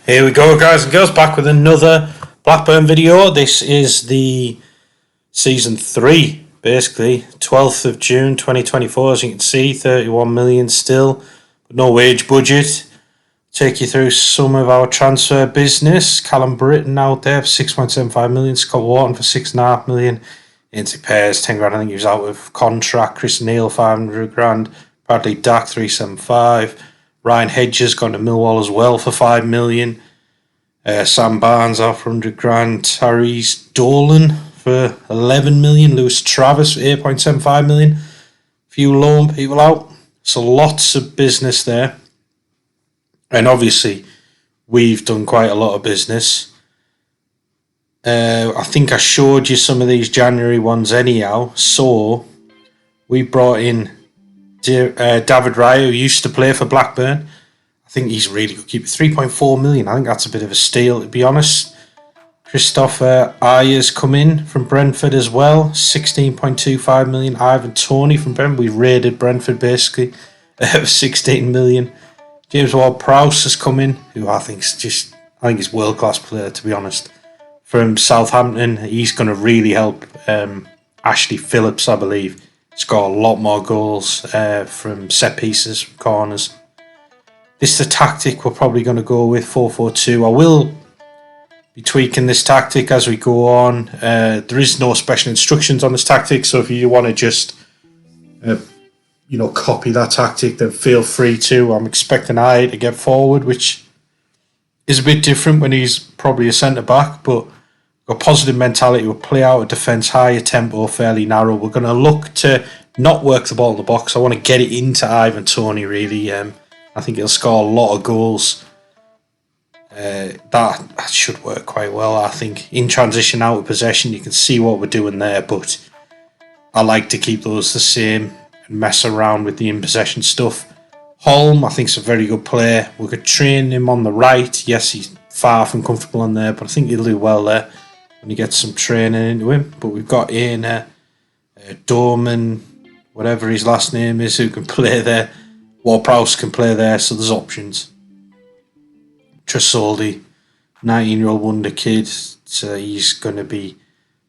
Here we go, guys and girls, back with another Blackburn video. This is the season 3, basically, 12th of June 2024. As you can see, 31 million still, but no wage budget. Take you through some of our transfer business. Callum Britton out there for 6.75 million, Scott Wharton for 6.5 million. Ainsley Pears, 10 grand. I think he was out of contract. Chris Neal, 500 grand. Bradley Dack, 375. Ryan Hedges gone to Millwall as well for 5 million. Sam Barnes out for 100 grand. Tyrese Dolan for 11 million. Lewis Travis for 8.75 million. Few loan people out. So lots of business there. And obviously, we've done quite a lot of business. I think I showed you some of these January ones anyhow. So we brought in David Raya, who used to play for Blackburn. I think he's really good keeper. 3.4 million. I think that's a bit of a steal, to be honest. Christopher Ayers come in from Brentford as well. 16.25 million. Ivan Toney from Brentford. We raided Brentford basically. 16 million. James Ward-Prowse has come in, who I think he's world class player, to be honest. From Southampton, he's going to really help Ashley Phillips, I believe. He's got a lot more goals from set pieces, from corners. This is the tactic we're probably going to go with, 4-4-2. I will be tweaking this tactic as we go on. There is no special instructions on this tactic, so if you want to just copy that tactic, then feel free to. I'm expecting Aye to get forward, which is a bit different when he's probably a centre-back, but a positive mentality. We'll play out a defence, higher tempo, fairly narrow. We're going to look to not work the ball in the box. I want to get it into Ivan Toney, really. I think he'll score a lot of goals. That should work quite well, I think. In transition, out of possession, you can see what we're doing there, but I like to keep those the same and mess around with the in-possession stuff. Holm, I think, is a very good player. We could train him on the right. Yes, he's far from comfortable on there, but I think he'll do well there when he gets some training into him. But we've got Ian Dorman, whatever his last name is, who can play there. Ward-Prowse can play there, so there's options. Tresoldi, 19-year-old wonder kid, so he's going to be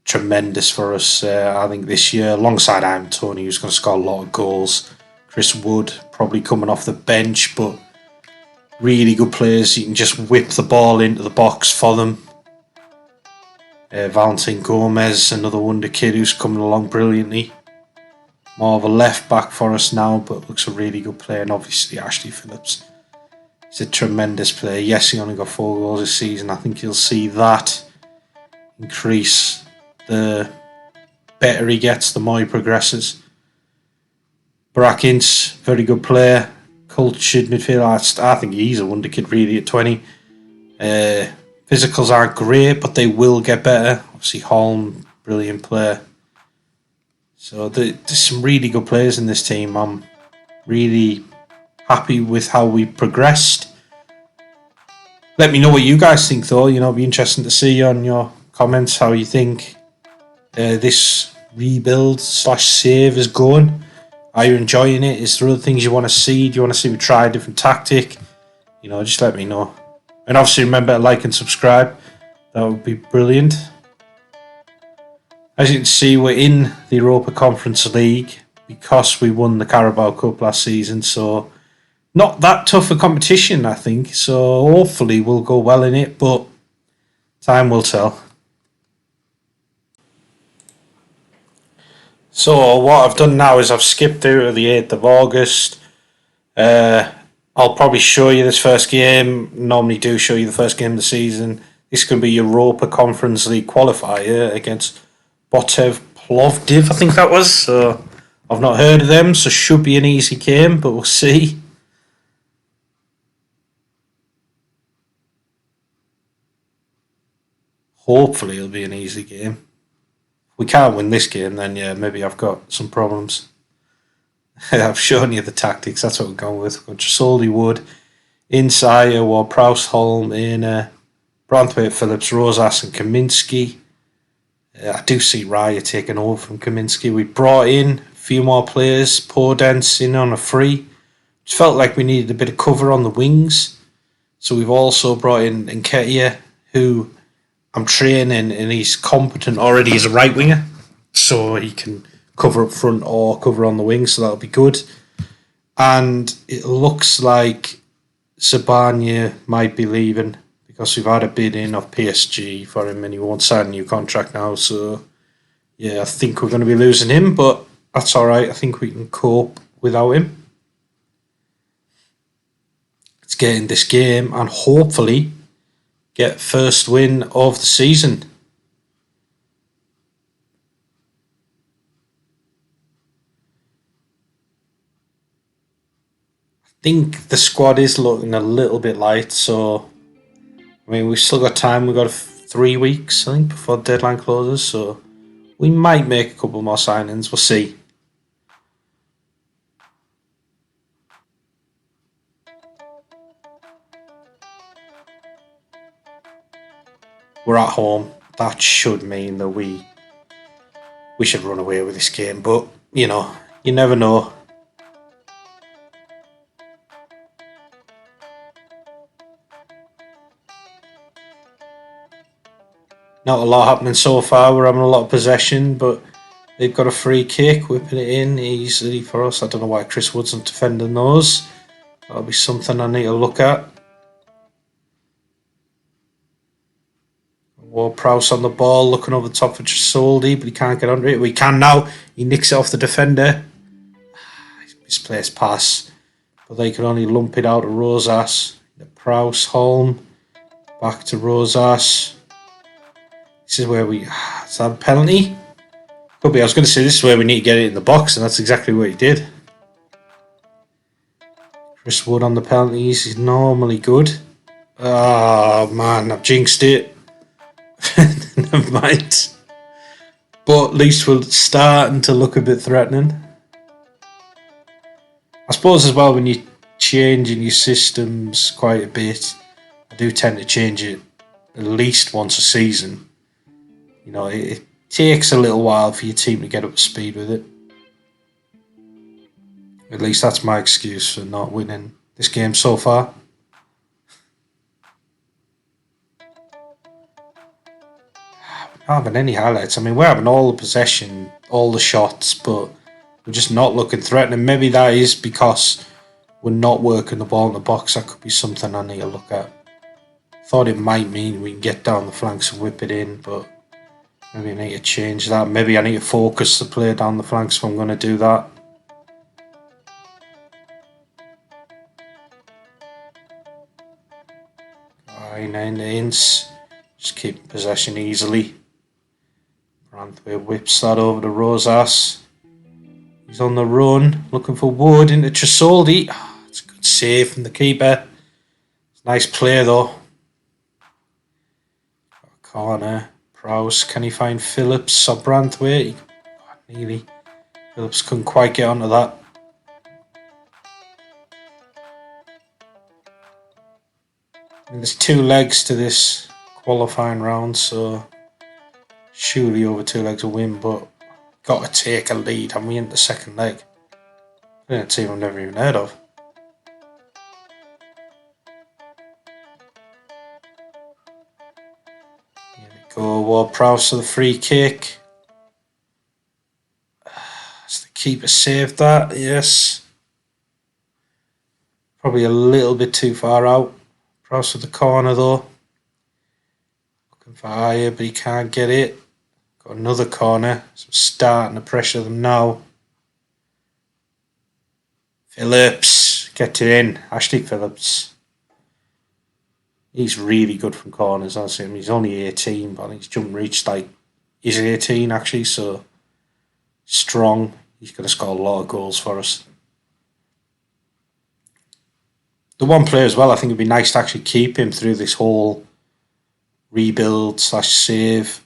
tremendous for us, I think, this year, alongside Ivan Toney, who's going to score a lot of goals. Chris Wood, probably coming off the bench, but really good players. You can just whip the ball into the box for them. Valentin Gomez, another wonder kid who's coming along brilliantly. More of a left back for us now, but looks a really good player. And obviously Ashley Phillips. He's a tremendous player. Yes, he only got 4 goals this season. I think you'll see that increase the better he gets, the more he progresses. Barack Ince, very good player. Cultured midfielder. I think he's a wonder kid really at 20. Physicals aren't great, but they will get better. Obviously Holm, brilliant player. So there's some really good players in this team. I'm really happy with how we progressed. Let me know what you guys think, though. It'd be interesting to see on your comments how you think this rebuild / save is going. Are you enjoying it? Is there other things you want to see? Do you want to see me try a different tactic? Just let me know. And obviously remember to like and subscribe. That would be brilliant. As you can see, we're in the Europa Conference League because we won the Carabao Cup last season. So not that tough a competition, I think. So hopefully we'll go well in it, but time will tell. So what I've done now is I've skipped through to the 8th of August. I'll probably show you this first game. Normally do show you the first game of the season. This could be Europa Conference League qualifier against Botev Plovdiv, I think that was. So I've not heard of them, so should be an easy game, but we'll see. Hopefully it'll be an easy game. If we can't win this game, then yeah, maybe I've got some problems. I've shown you the tactics. That's what we're going with. We've got Tresoldi, Wood, Inside, Ward-Prowse, Holm, Aina, Branthwaite, Phillips, Rosas and Kaminsky. I do see Raya taking over from Kaminsky. We brought in a few more players. Podence in on a free. Just felt like we needed a bit of cover on the wings. So we've also brought in Nketiah, who I'm training, and he's competent already as a right winger. So he can cover up front or cover on the wing, so that'll be good. And it looks like Sabania might be leaving because we've had a bid in of PSG for him and he won't sign a new contract now. So, yeah, I think we're going to be losing him, but that's all right. I think we can cope without him. Let's get in this game and hopefully get first win of the season. I think the squad is looking a little bit light, so I mean we've still got time. We've got 3 weeks, I think, before the deadline closes, so we might make a couple more signings. We'll see. We're at home. That should mean that we should run away with this game, but you never know. Not a lot happening so far. We're having a lot of possession, but they've got a free kick, whipping it in easily for us. I don't know why Chris Wood's not defending those. That'll be something I need to look at. Ward-Prowse on the ball, looking over the top for Trasoldi, but he can't get under it. We can now. He nicks it off the defender. Misplaced pass, but they can only lump it out to Rosas. Prowse, Holm, back to Rosas. This is where we... Is that a penalty? Could be. I was going to say this is where we need to get it in the box, and that's exactly what he did. Chris Wood on the penalties. He's normally good. Oh, man. I've jinxed it. Never mind. But at least we're starting to look a bit threatening. I suppose as well, when you're changing your systems quite a bit, I do tend to change it at least once a season. It takes a little while for your team to get up to speed with it. At least that's my excuse for not winning this game so far. We're not having any highlights. I mean, we're having all the possession, all the shots, but we're just not looking threatening. Maybe that is because we're not working the ball in the box. That could be something I need to look at. Thought it might mean we can get down the flanks and whip it in, but maybe I need to change that. Maybe I need to focus the play down the flanks if I'm going to do that. Inch. Just keep possession easily. Branthwaite whips that over to Rosas. He's on the run, looking for Wood into Trasoldi. It's a good save from the keeper. It's a nice play though. Corner. Prowse. Can he find Phillips or Branthwaite? Nearly. Phillips couldn't quite get onto that. And there's 2 legs to this qualifying round, so surely over 2 legs a win, but got to take a lead, and we in the second leg. A team I've never even heard of. Here we go. Ward-Prowse to the free kick. Has the keeper saved that? Yes. Probably a little bit too far out. Prowse to the corner though. Looking for Aya, but he can't get it. Got another corner. So we're starting to pressure them now. Phillips. Get it in. Ashley Phillips. He's really good from corners, honestly. I mean, he's only 18, but I think his jump reach he's 18 actually, so strong. He's going to score a lot of goals for us. The one player as well, I think it'd be nice to actually keep him through this whole rebuild / save.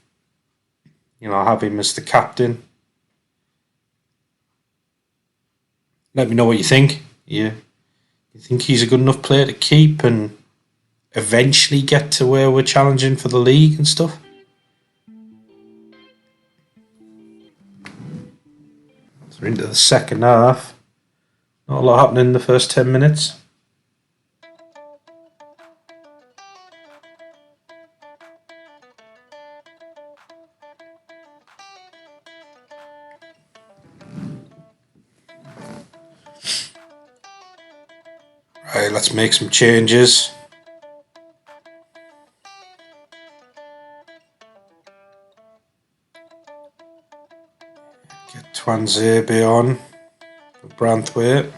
Have him as the captain. Let me know what you think. Yeah, you think he's a good enough player to keep and eventually get to where we're challenging for the league and stuff? So we're into the second half. Not a lot happening in the first 10 minutes. Right, let's make some changes. Get Twanzebe on for Branthwaite.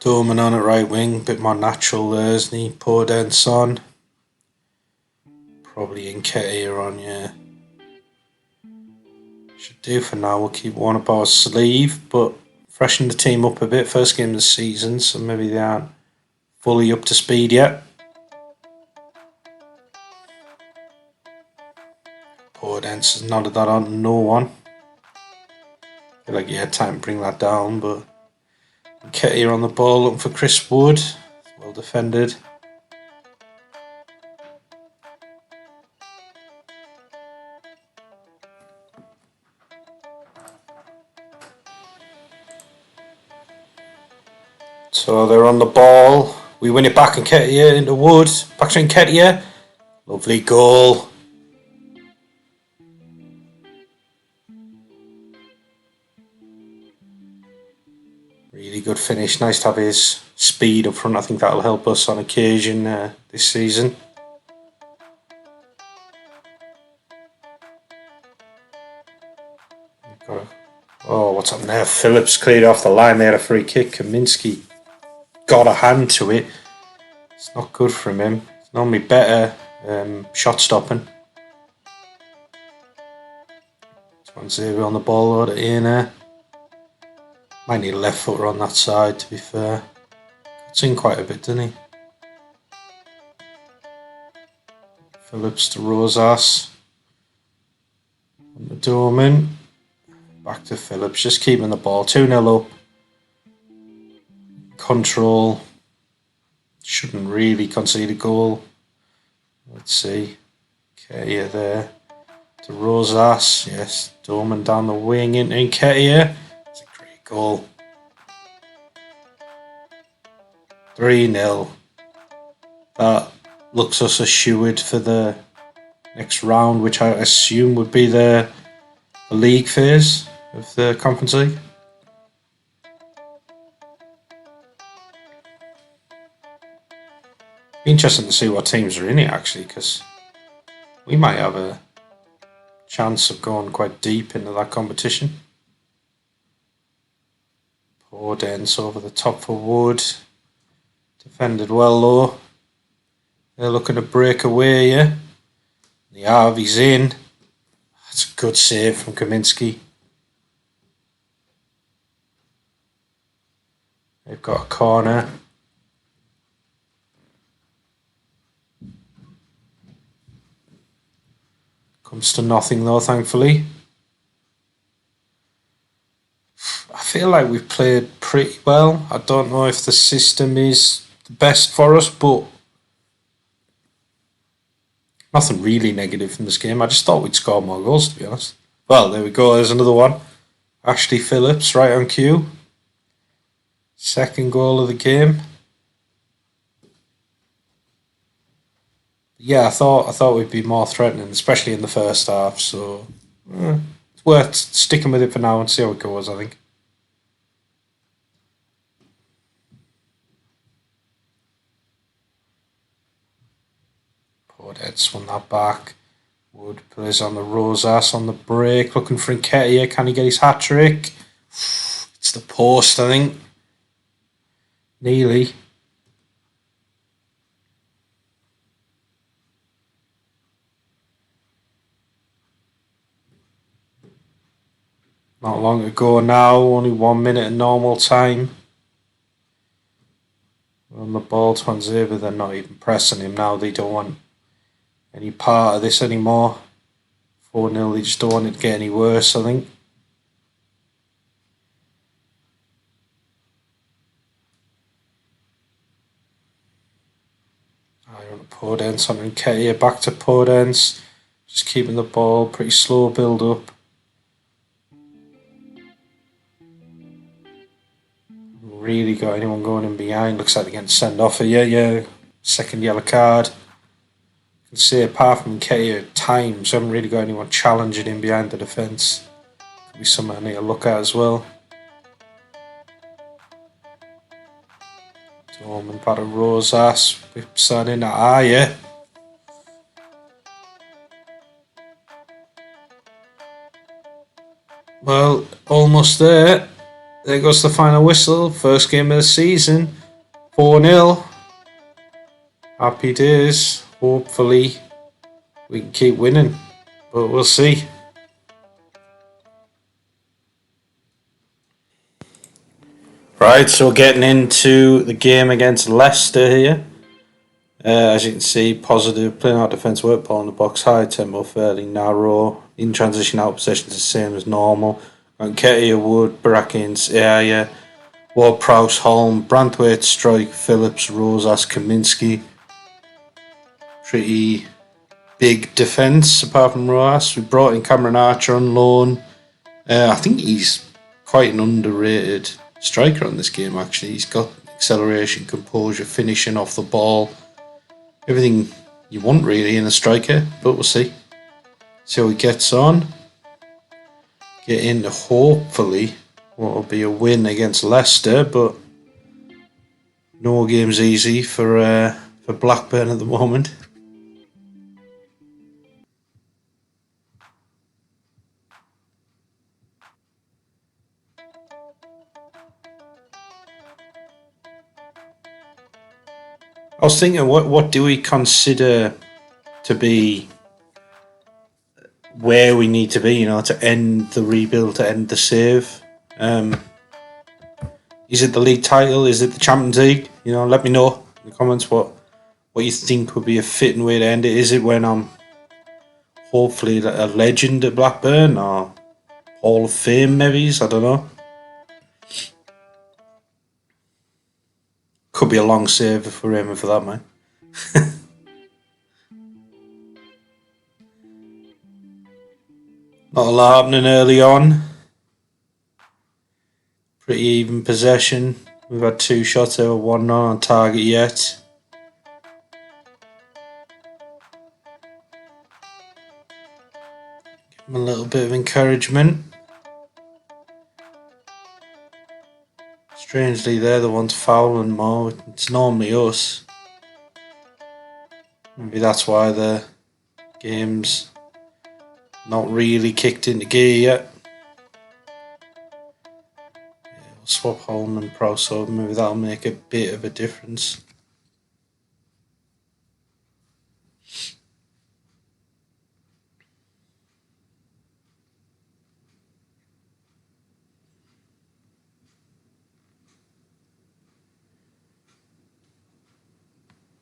Dorman on at right wing, bit more natural there, isn't he? Podence on. Probably Nketiah on, yeah. Should do for now. We'll keep one up our sleeve, but freshen the team up a bit. First game of the season, so maybe they aren't fully up to speed yet. Podence has nodded that on to no one. I feel like he had time to bring that down, but Nketiah on the ball looking for Chris Wood. Well defended. So they're on the ball. We win it back, Nketiah into Wood. Back to Nketiah. Lovely goal. Really good finish. Nice to have his speed up front. I think that'll help us on occasion this season. Oh, what's happened there? Phillips cleared off the line. They had a free kick. Kaminsky got a hand to it. It's not good from him. It's normally better shot stopping. Swansea on the ball, load it in. Might need a left footer on that side, to be fair. It's in quite a bit, doesn't he? Phillips to Rosas. And the Dorman. Back to Phillips, just keeping the ball. 2-0 up. Control. Shouldn't really concede a goal. Let's see. Nketiah there. To Rosas. Yes, Dorman down the wing into Nketiah. It's a great goal. 3-0. That looks us assured for the next round, which I assume would be the league phase of the Conference League. Be interesting to see what teams are in it, actually, because we might have a chance of going quite deep into that competition. Podence over the top for Wood. Defended well, though. They're looking to break away, yeah? The Harvey's in. That's a good save from Kaminsky. They've got a corner. Comes to nothing though, thankfully. I feel like we've played pretty well. I don't know if the system is the best for us, but nothing really negative in this game. I just thought we'd score more goals, to be honest. Well, there we go. There's another one. Ashley Phillips, right on cue. Second goal of the game. Yeah, I thought we'd be more threatening, especially in the first half. So it's worth sticking with it for now and see how it goes, I think. Podence won that back. Wood plays on the Rosas on the break, looking for Nketiah. Can he get his hat trick? It's the post, I think. Nearly. Not long ago now, only 1 minute of normal time. On the ball, Twanzebe, but they're not even pressing him now. They don't want any part of this anymore. 4-0, they just don't want it to get any worse, I think. Podence on Nketiah, back to Podence. Just keeping the ball, pretty slow build up. Really got anyone going in behind. Looks like they're getting sent off here. Yeah. Second yellow card. You can see apart from Nketiah at times, haven't really got anyone challenging him behind the defence. Could be something I need to look at as well. Storming back to Rosas. Whips that in. Yeah. Well, almost there. There goes the final whistle. First game of the season. 4-0. Happy days. Hopefully we can keep winning. But we'll see. Right, so getting into the game against Leicester here. As you can see, positive, playing out defence work, ball in the box, high tempo, fairly narrow. In transition out possession is the same as normal. Nketiah, Wood, Brackens, Aya, Ward, Prowse, Holm, Branthwaite, Strike, Phillips, Rosas, Kaminsky. Pretty big defence apart from Roas. We brought in Cameron Archer on loan. I think he's quite an underrated striker on this game actually. He's got acceleration, composure, finishing off the ball. Everything you want really in a striker, but we'll see. See how he gets on. Get into hopefully what will be a win against Leicester, but no game's easy for Blackburn at the moment. I was thinking, what do we consider to be where we need to be, to end the rebuild, to end the save? Is it the league title? Is it the Champions League? Let me know in the comments what you think would be a fitting way to end it. Is it when I'm hopefully a legend at Blackburn or Hall of Fame maybe? I don't know. Could be a long save if we're aiming for that, man. Not a lot happening early on. Pretty even possession. We've had 2 shots over, 1 not on target yet. Give them a little bit of encouragement. Strangely, they're the ones fouling more. It's normally us. Maybe that's why the game's not really kicked into gear yet. We'll swap Holm and Prowse over. Maybe that'll make a bit of a difference.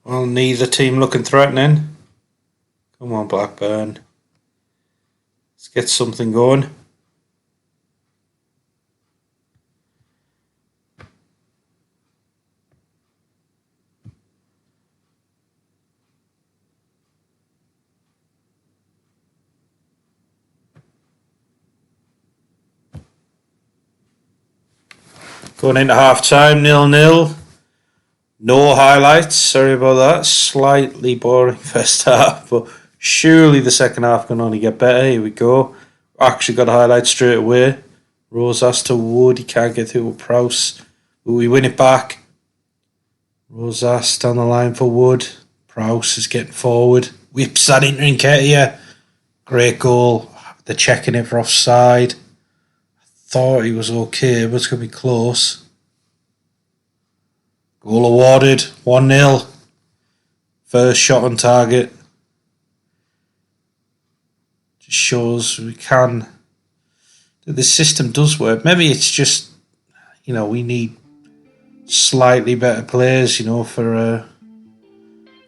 Well, neither team looking threatening. Come on, Blackburn. Let's get something going. Going into half time, 0-0. No highlights, sorry about that. Slightly boring first half, but surely the second half can only get better. Here we go. Actually got a highlight straight away. Rosas to Wood, he can't get through with Prowse. We win it back. Rosas down the line for Wood. Prowse is getting forward. Whips that into Nketiah. Great goal. They're checking it for offside. Thought he was okay, but it's going to be close. Goal awarded, 1-0. First shot on target. Just shows we can. The system does work. Maybe it's just, we need slightly better players, for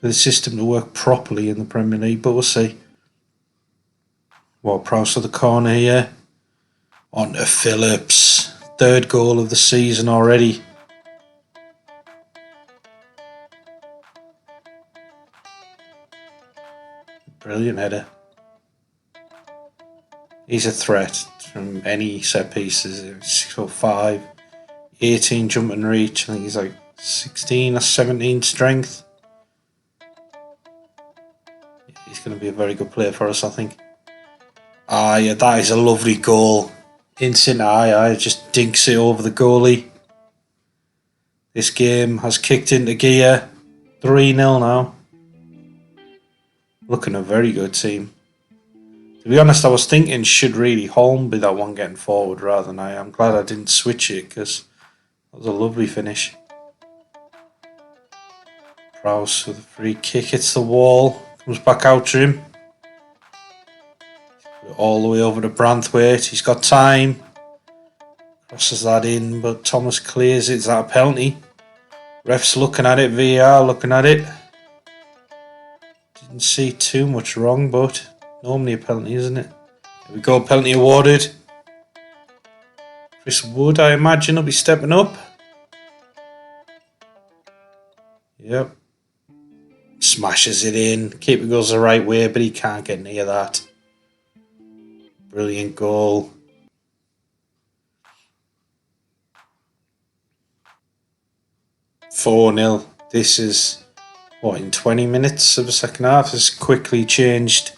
the system to work properly in the Premier League. But we'll see. Prowse to the corner here. On to Phillips. 3rd goal of the season already. Brilliant header. He's a threat from any set pieces. 6'5", 18 jump and reach. I think he's like 16 or 17 strength. He's going to be a very good player for us, I think. Yeah, that is a lovely goal. Instant eye just dinks it over the goalie. This game has kicked into gear. 3-0 now. Looking a very good team. To be honest, I was thinking should really Holm be that one getting forward rather than I. I'm glad I didn't switch it because that was a lovely finish. Prowse with a free kick, hits the wall, comes back out to him. All the way over to Branthwaite. He's got time. Crosses that in, but Thomas clears it. Is that a penalty? Ref's looking at it, VAR looking at it. Didn't see too much wrong, but normally a penalty, isn't it? There we go, penalty awarded. Chris Wood, I imagine, will be stepping up. Yep. Smashes it in. Keeper goes the right way, but he can't get near that. Brilliant goal. "4-0. This is, in 20 minutes of the second half? It's quickly changed.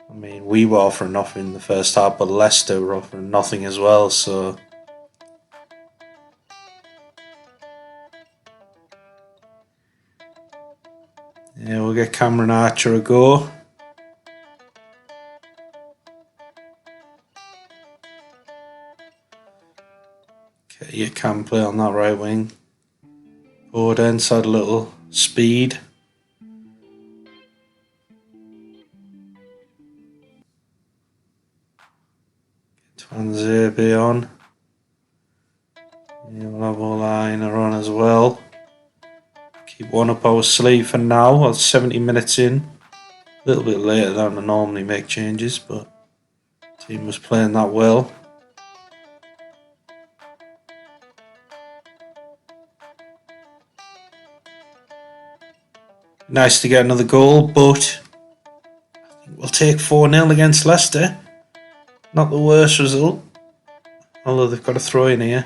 I mean, we were offering nothing in the first half, but Leicester were offering nothing as well, so... Yeah, we'll get Cameron Archer a go. Okay, you can play on that right wing. Boden's had a little speed. Twanzebe on. Yeah, we'll have O'Liner on as well. Keep one up our sleeve for now. Well, 70 minutes in. A little bit later than I normally make changes, but the team was playing that well. Nice to get another goal, but I think we'll take 4-0 against Leicester. Not the worst result, although they've got a throw in here.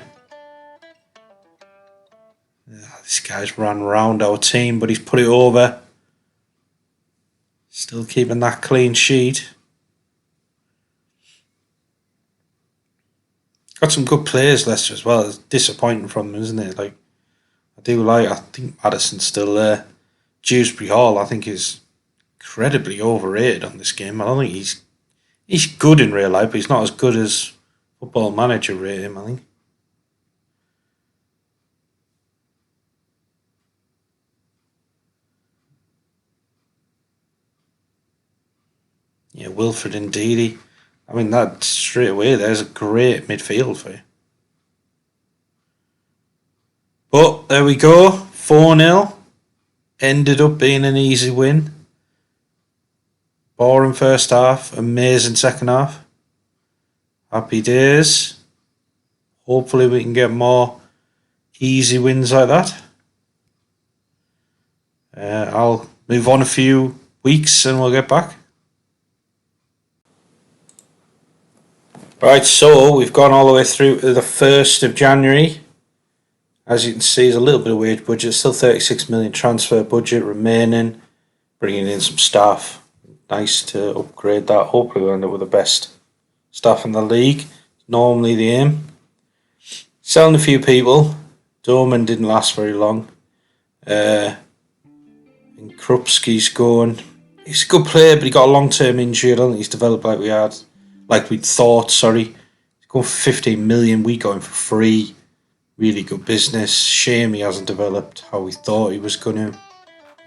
This guy's ran around our team, but he's put it over. Still keeping that clean sheet. Got some good players, Leicester, as well. It's disappointing from them, isn't it? I think Maddison's still there. Dewsbury Hall, I think, is incredibly overrated on this game. I don't think he's good in real life, but he's not as good as Football Manager rate him, I think. Yeah, Wilfred Ndidi. I mean, that straight away, there's a great midfield for you. But there we go, 4-0. Ended up being an easy win. Boring first half, amazing second half. Happy days. Hopefully we can get more easy wins like that. I'll move on a few weeks and we'll get back. Right, so we've gone all the way through to the 1st of January. As you can see, there's a little bit of wage budget, still 36 million transfer budget remaining, bringing in some staff. Nice to upgrade that. Hopefully we'll end up with the best staff in the league. Normally the aim. Selling a few people. Doman didn't last very long. And Krupski's going. He's a good player, but he got a long-term injury. I don't think he's developed like we thought. He's going for 15 million. We got him for free. Really good business. Shame he hasn't developed how we thought he was going to.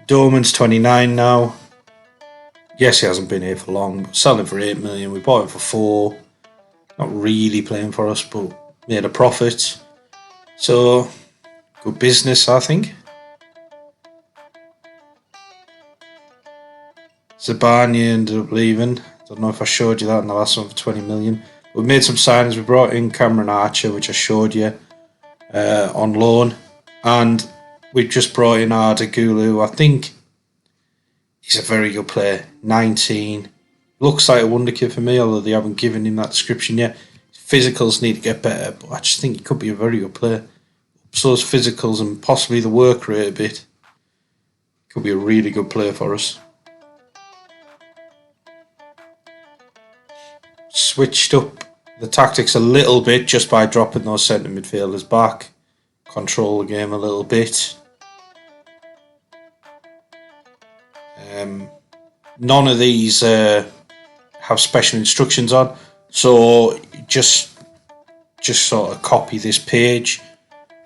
Doman's 29 now. Yes, he hasn't been here for long, but selling for 8 million. We bought him for 4. Not really playing for us, but made a profit. So, good business, I think. Zabani ended up leaving. Don't know if I showed you that in the last one for 20 million. We made some signings. We brought in Cameron Archer, which I showed you. On loan, and we've just brought in Arda Gulu. I think he's a very good player. 19, looks like a wonder kid for me, although they haven't given him that description yet. His physicals need to get better, but I just think he could be a very good player. So his physicals and possibly the work rate a bit. Could be a really good player for us. Switched up the tactics a little bit just by dropping those centre midfielders back, control the game a little bit. None of these have special instructions on, so just sort of copy this page,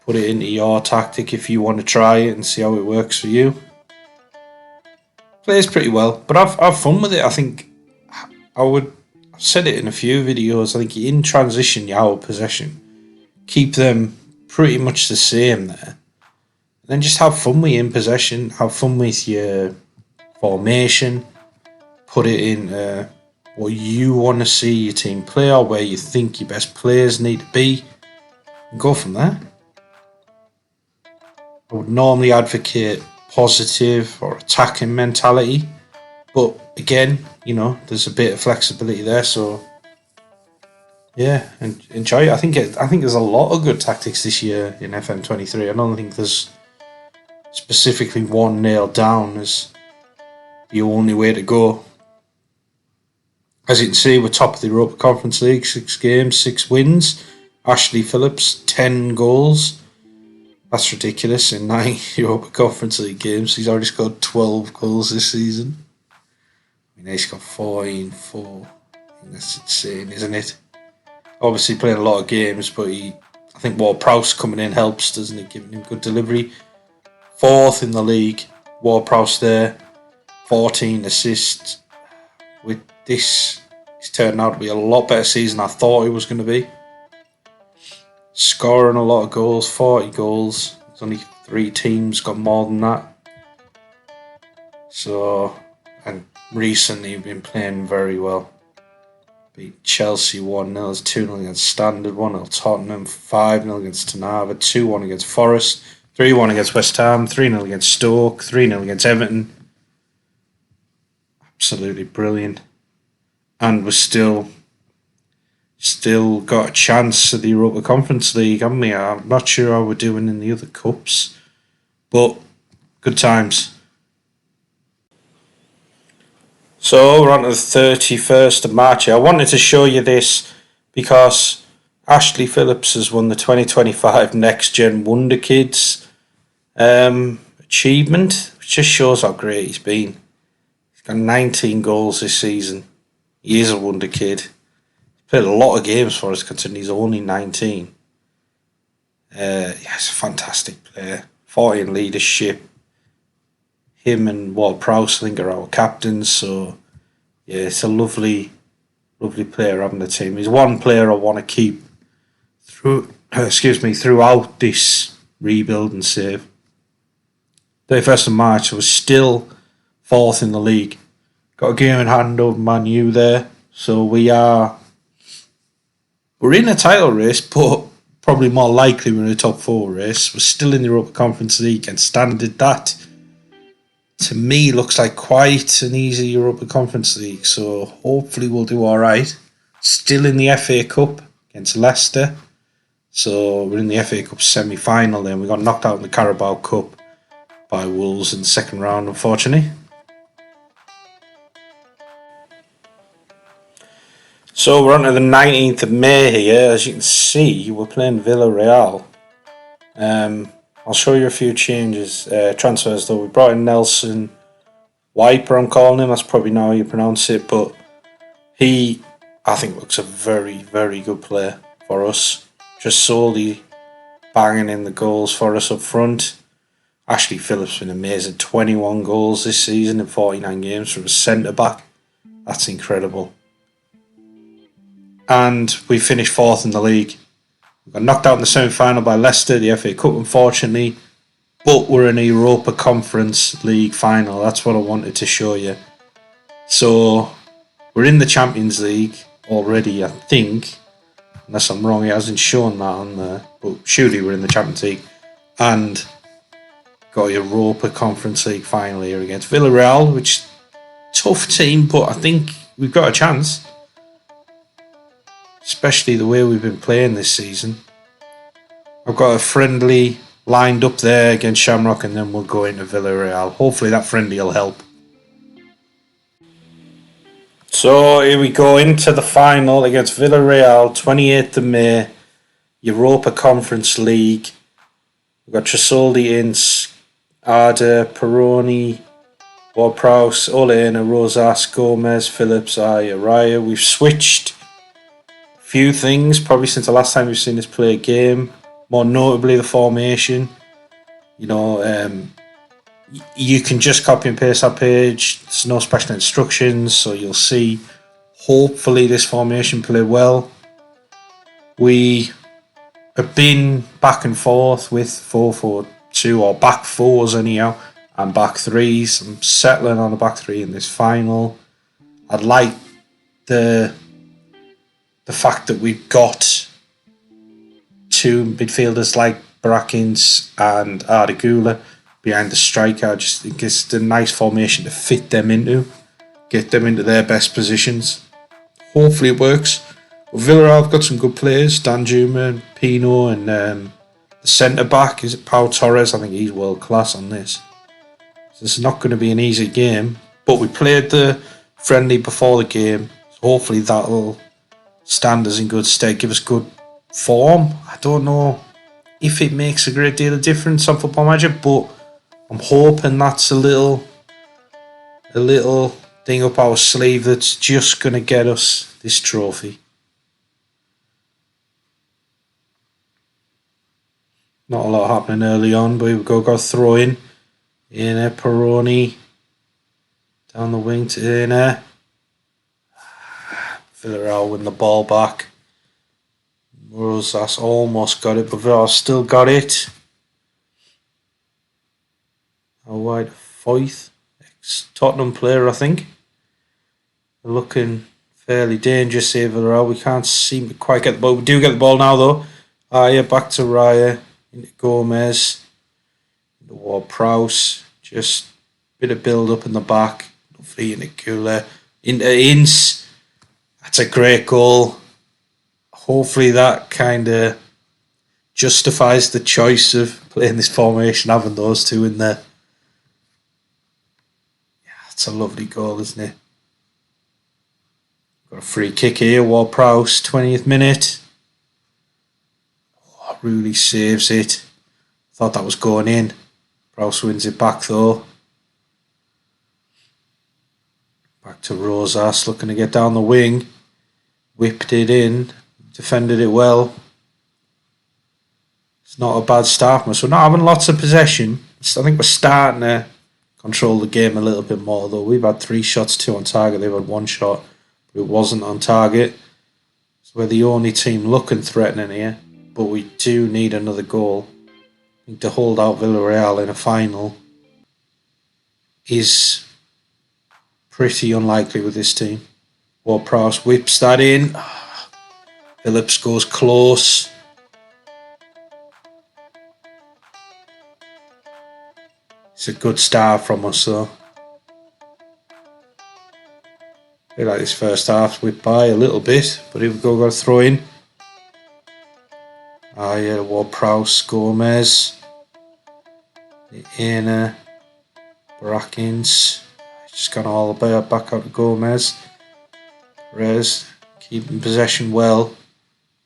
put it into your tactic if you want to try it and see how it works for you. Plays pretty well, but I've fun with it. I think I've said it in a few videos. I think in transition, you out possession, keep them pretty much the same there, and then just have fun with in possession. Have fun with your formation. Put it in what you want to see your team play or where you think your best players need to be, and go from there. I would normally advocate positive or attacking mentality, but again, there's a bit of flexibility there, so yeah, and enjoy it. I think there's a lot of good tactics this year in FM23. I don't think there's specifically one nailed down as the only way to go. As you can see, we're top of the Europa Conference League, 6 games, 6 wins. Ashley Phillips, 10 goals. That's ridiculous in 9 Europa Conference League games. He's already scored 12 goals this season. I mean, he's got 4. That's insane, isn't it? Obviously playing a lot of games, but I think Ward Prowse coming in helps, doesn't it? Giving him good delivery. 4th in the league, Ward Prowse there. 14 assists. With this, it's turned out to be a lot better season I thought it was going to be. Scoring a lot of goals, 40 goals. There's only 3 teams got more than that. So, and recently been playing very well. Beat Chelsea 1-0, 2-0 against Standard, 1-0 Tottenham, 5-0 against Tanava, 2-1 against Forest, 3-1 against West Ham, 3-0 against Stoke, 3-0 against Everton. Absolutely brilliant. And we're still got a chance at the Europa Conference League, haven't we? I'm not sure how we're doing in the other cups, but good times. So we're on to the 31st of March. I wanted to show you this because Ashley Phillips has won the 2025 Next Gen Wonder Kids achievement, which just shows how great he's been. He's got 19 goals this season. He is a wonder kid. He's played a lot of games for us considering he's only 19. He's a fantastic player. 40 in leadership. Him and Ward Prowse, I think, are our captains. So, yeah, it's a lovely player having the team. He's one player I want to keep throughout this rebuild and save. 31st of March, I was still 4th in the league. Got a game in hand over Man U there. So we're in a title race, but probably more likely we're in a top 4 race. We're still in the Europa Conference League and Standard. That, to me, looks like quite an easy Europa Conference League. So hopefully we'll do alright. Still in the FA Cup against Leicester. So we're in the FA Cup semi-final then. We got knocked out in the Carabao Cup by Wolves in the second round, unfortunately. So we're on to the 19th of May here. As you can see, we're playing Villarreal. I'll show you a few changes, transfers though. We brought in Nelson Wiper, I'm calling him. That's probably not how you pronounce it, but he, I think, looks a very, very good player for us. Just solely banging in the goals for us up front. Ashley Phillips been amazing. 21 goals this season in 49 games from a centre-back. That's incredible. And we finished 4th in the league. We got knocked out in the semi-final by Leicester, the FA Cup, unfortunately. But we're in a Europa Conference League final. That's what I wanted to show you. So, we're in the Champions League already, I think. Unless I'm wrong, it hasn't shown that on there. But surely we're in the Champions League. And got a Europa Conference League final here against Villarreal, which is a tough team, but I think we've got a chance. Especially the way we've been playing this season. I've got a friendly lined up there against Shamrock, and then we'll go into Villarreal. Hopefully that friendly will help. So here we go into the final against Villarreal, 28th of May, Europa Conference League. We've got Tresoldi, Ince, Arda, Peroni, Ward-Prowse, Oleana, Rosas, Gomez, Phillips, Raya. We've switched a few things probably since the last time we've seen us play a game. More notably, the formation. You know, you can just copy and paste that page. There's no special instructions, so you'll see. Hopefully, this formation play well. We have been back and forth with 4-4-2 or back fours anyhow, and back threes. I'm settling on a back three in this final. I'd like the fact that we've got two midfielders like Brackins and Ardagula behind the striker. I just think it's a nice formation to fit them into, get them into their best positions. Hopefully it works. But Villarreal have got some good players, Danjuma and Pino, and the centre back, is it Pau Torres? I think he's world class on this. So it's not going to be an easy game, but we played the friendly before the game, so hopefully that'll stand us in good stead, give us good form. I don't know if it makes a great deal of difference on Football Manager, but I'm hoping that's a little thing up our sleeve that's just going to get us this trophy. Not a lot happening early on, but we've got throw in Peroni down the wing to Ina. Villarreal win the ball back. Rosas almost got it, but Villarreal still got it. How wide? Foyth, ex-Tottenham player, I think. They're looking fairly dangerous here, Villarreal. We can't seem to quite get the ball. We do get the ball now, though. Back to Raya. Into Gomez. Into Ward-Prowse. Just a bit of build-up in the back. Lovely into Kula. Into Ince. That's a great goal. Hopefully that kind of justifies the choice of playing this formation, having those two in there. Yeah, it's a lovely goal, isn't it? Got a free kick here. Ward-Prowse, 20th minute. Oh, really saves it. Thought that was going in. Prowse wins it back though. Back to Rosas, looking to get down the wing. Whipped it in. Defended it well. It's not a bad start. So we're not having lots of possession. I think we're starting to control the game a little bit more though. We've had 3 shots, 2 on target. They've had 1 shot, but it wasn't on target. So we're the only team looking threatening here. But we do need another goal. I think to hold out Villarreal in a final is pretty unlikely with this team. Ward-Prowse whips that in. Phillips goes close. It's a good start from us though. I feel like this first half whipped by a little bit, but here we go, got a throw in. Ward-Prowse, Gomez. Ina. Brackins. Just gone all the way back out to Gomez. Perez keeping possession well.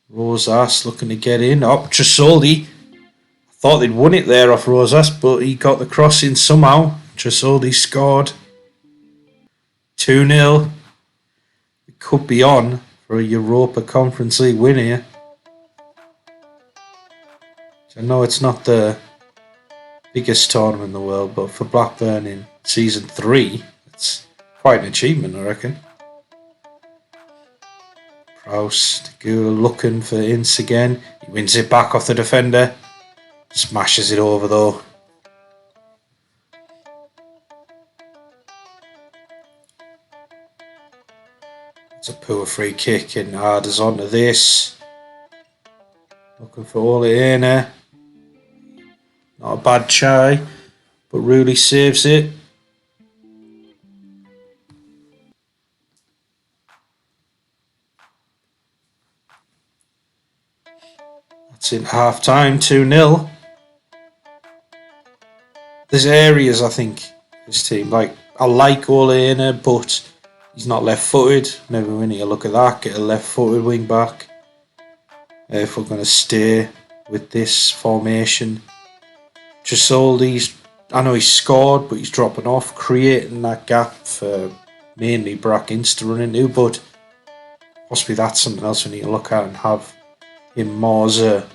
Rosas looking to get in. Tresoldi. I thought they'd won it there off Rosas, but he got the cross in somehow. Tresoldi scored. 2-0. We could be on for a Europa Conference League win here. I know it's not the biggest tournament in the world, but for Blackburn in season 3, it's quite an achievement, I reckon. Prowse, looking for Ince again. He wins it back off the defender. Smashes it over though. It's a poor free kick and Arda's onto this. Looking for Oleana. Not a bad try, but really saves it. That's in half time, 2-0. There's areas I think this team, like I like Oleana, but He's not left-footed. Maybe we need to look at that. Get a left-footed wing back. If we're going to stay with this formation. Just all these. I know he's scored, but he's dropping off, creating that gap for mainly Brackens to run into. But possibly that's something else we need to look at and have him more as a,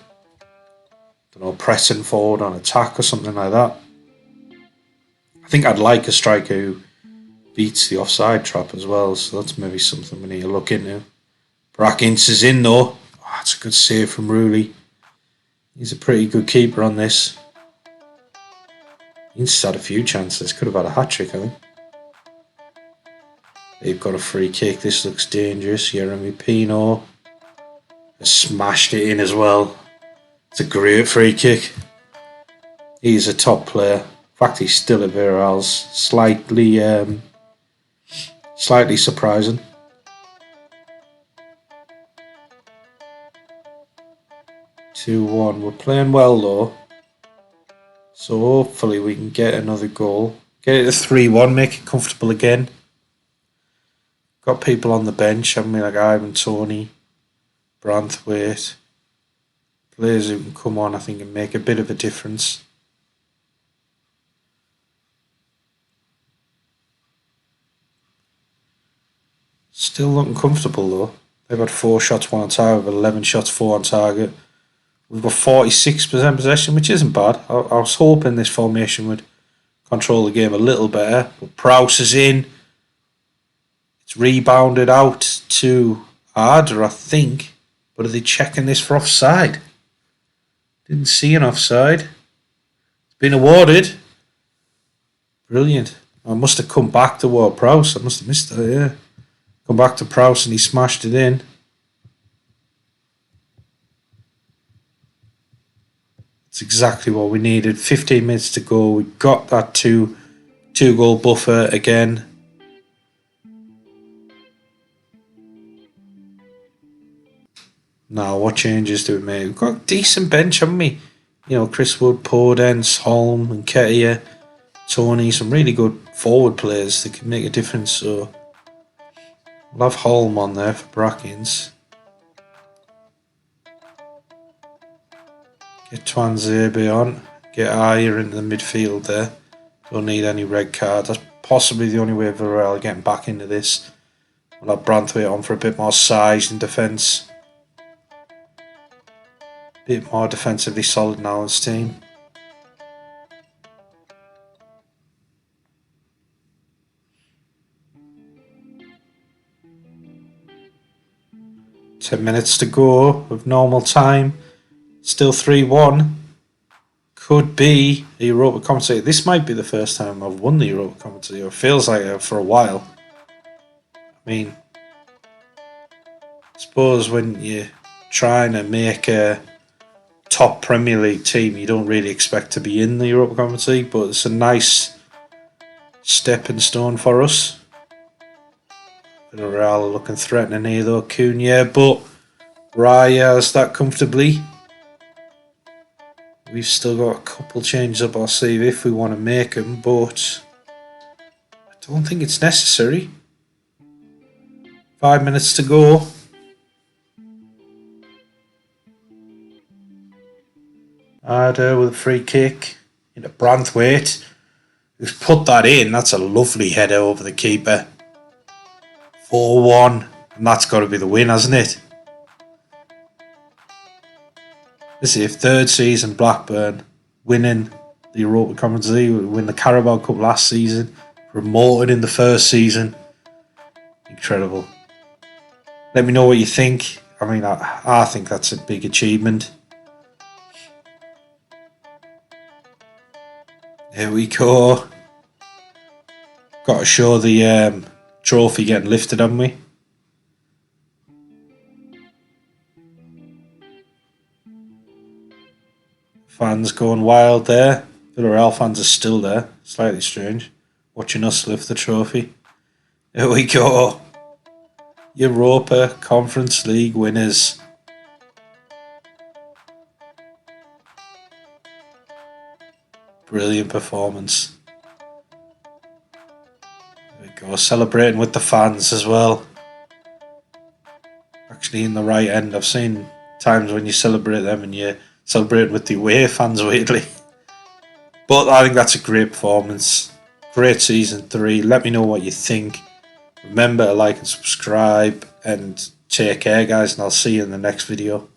pressing forward on attack or something like that. I think I'd like a striker who beats the offside trap as well, so that's maybe something we need to look into. Brackens is in though. Oh, that's a good save from Rooley. He's a pretty good keeper on this. He's had a few chances. Could have had a hat-trick, I think. They've got a free kick. This looks dangerous. Jeremy Pino has smashed it in as well. It's a great free kick. He's a top player. In fact, he's still at Villarreal's. Slightly surprising. (2-1). We're playing well though. So hopefully we can get another goal. Get it to 3-1, make it comfortable again. Got people on the bench, haven't we? Like Ivan Toney, Branthwaite. Players who can come on, I think, and make a bit of a difference. Still looking comfortable though. They've had 4 shots, 1 on target, 11 shots, 4 on target. We've got 46% possession, which isn't bad. I was hoping this formation would control the game a little better. But Prowse is in. It's rebounded out to Arder, I think. But are they checking this for offside? Didn't see an offside. It's been awarded. Brilliant. I must have come back to Ward Prowse. I must have missed that, yeah. Come back to Prowse and he smashed it in. It's exactly what we needed. 15 minutes to go. We got that two-goal buffer again. Now, what changes do we make? We've got a decent bench, haven't we? You know, Chris Wood, Podence, Holm, and Nketiah, Tony, some really good forward players that can make a difference. So we'll have Holm on there for Brackens. Get Twanzebe on. Get Ayer into the midfield there. Don't need any red cards. That's possibly the only way Villarreal are getting back into this. We'll have Branthwaite on for a bit more size in defence. A bit more defensively solid now in this team. Ten minutes to go of normal time. Still 3-1. Could be a Europa Conference League. This might be the first time I've won the Europa Conference League. It feels like it for a while. I mean, I suppose when you're trying to make a top Premier League team, you don't really expect to be in the Europa Conference League, but it's a nice stepping stone for us. Villarreal looking threatening here though. Cunha, but Raya has that comfortably. We've still got a couple changes up our sleeve if we want to make them, but I don't think it's necessary. 5 minutes to go. Arder with a free kick into Branthwaite, who's put that in. That's a lovely header over the keeper. 4-1, and that's got to be the win, hasn't it? This is 3rd season Blackburn winning the Europa Conference League, win the Carabao Cup last season, promoted in the 1st season. Incredible. Let me know what you think. I mean, I think that's a big achievement. Here we go. Got to show the trophy getting lifted, haven't we? Fans going wild there. Villarreal fans are still there. Slightly strange. Watching us lift the trophy. Here we go. Europa Conference League winners. Brilliant performance. There we go, celebrating with the fans as well. Actually in the right end. I've seen times when you celebrate them and you celebrate with the away fans weirdly. But I think that's a great performance. Great season 3. Let me know what you think. Remember to like and subscribe, and take care guys, and I'll see you in the next video.